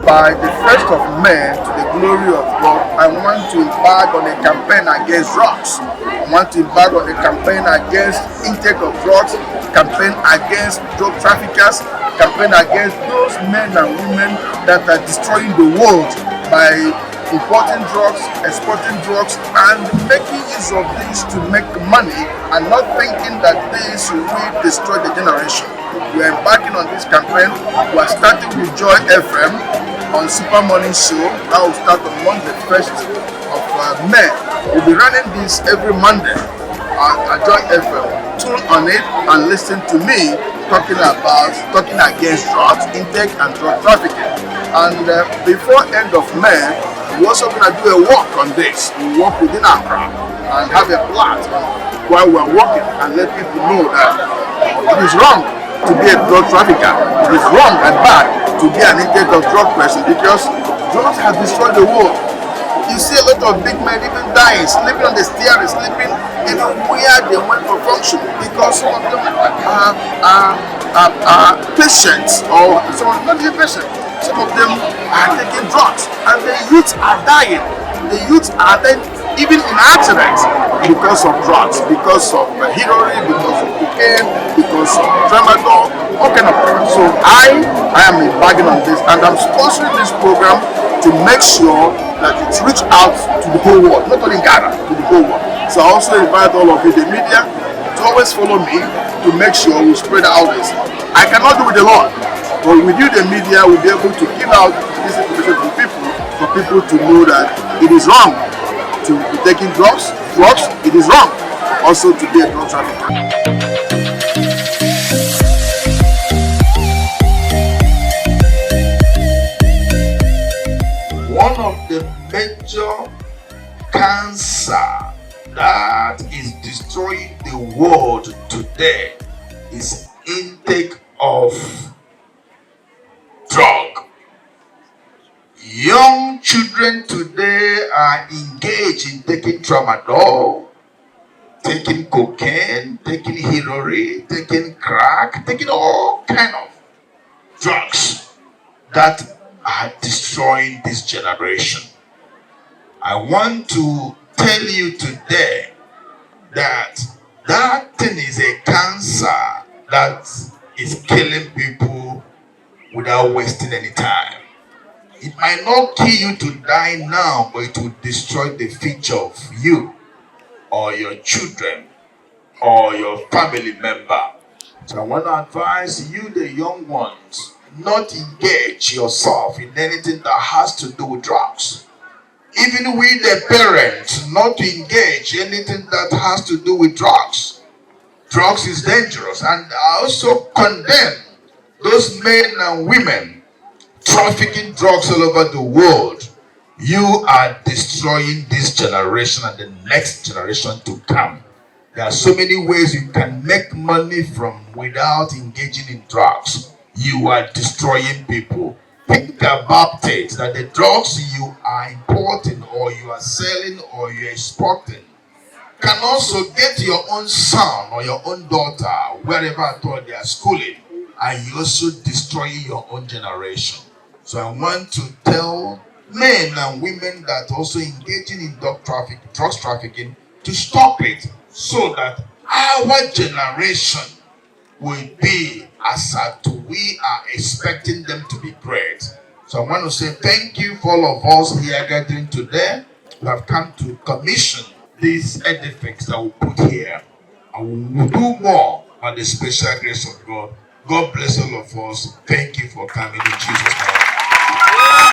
By the 1st of May, to the glory of God, I want to embark on a campaign against drugs. I want to embark on a campaign against intake of drugs, campaign against drug traffickers, campaign against those men and women that are destroying the world by importing drugs, exporting drugs, and making use of this to make money and not thinking that this will destroy the generation. We are embarking on this campaign. We are starting with Joy FM on Super Morning Show. That will start on Monday, 1st of May. We'll be running this every Monday at Joy FM. Tune on it and listen to me talking against drugs, intake and drug trafficking. And before end of May, we're also going to do a walk on this. We walk within Accra and have a plot while we're walking and let people know that it is wrong to be a drug trafficker. It is wrong and bad to be an intake of drug person because drugs have destroyed the world. You see a lot of big men even dying, sleeping on the steering, sleeping even where they went for function because some of them are patients or some not even patients. Some of them are taking drugs and the youths are dying. The youths are dying even in accidents because of drugs, because of heroin, because of cocaine, because of tramadol, all kind of things. So I am embarking on this and I'm sponsoring this program to make sure that it reaches out to the whole world, not only Ghana, to the whole world. So I also invite all of you, the media, to always follow me to make sure we spread out this. I cannot do it alone. But with you, the media, will be able to give out this information to people, for people to know that it is wrong to be taking drugs. It is wrong also to be a drug trafficker. One of the major cancer that is destroying the world today is intake of drug. Young children today are engaged in taking tramadol, taking cocaine, taking heroin, taking crack, taking all kind of drugs that are destroying this generation. I want to tell you today that that thing is a cancer that is killing people without wasting any time. It might not kill you to die now, but it will destroy the future of you or your children or your family member. So I want to advise you, the young ones, not engage yourself in anything that has to do with drugs. Even we, the parents, not to engage anything that has to do with drugs. Drugs is dangerous, and I also condemn those men and women trafficking drugs all over the world. You are destroying this generation and the next generation to come. There are so many ways you can make money from without engaging in drugs. You are destroying people. Think about it, that the drugs you are importing or you are selling or you are exporting can also get your own son or your own daughter wherever at all they are schooling, and you also destroying your own generation. So I want to tell men and women that also engaging in drugs trafficking to stop it, so that our generation will be as we are expecting them to be great. So I want to say thank you for all of us here gathering today. We have come to commission these edifices that we put here, and we will do more by the special grace of God. God bless all of us. Thank you for coming in Jesus' name.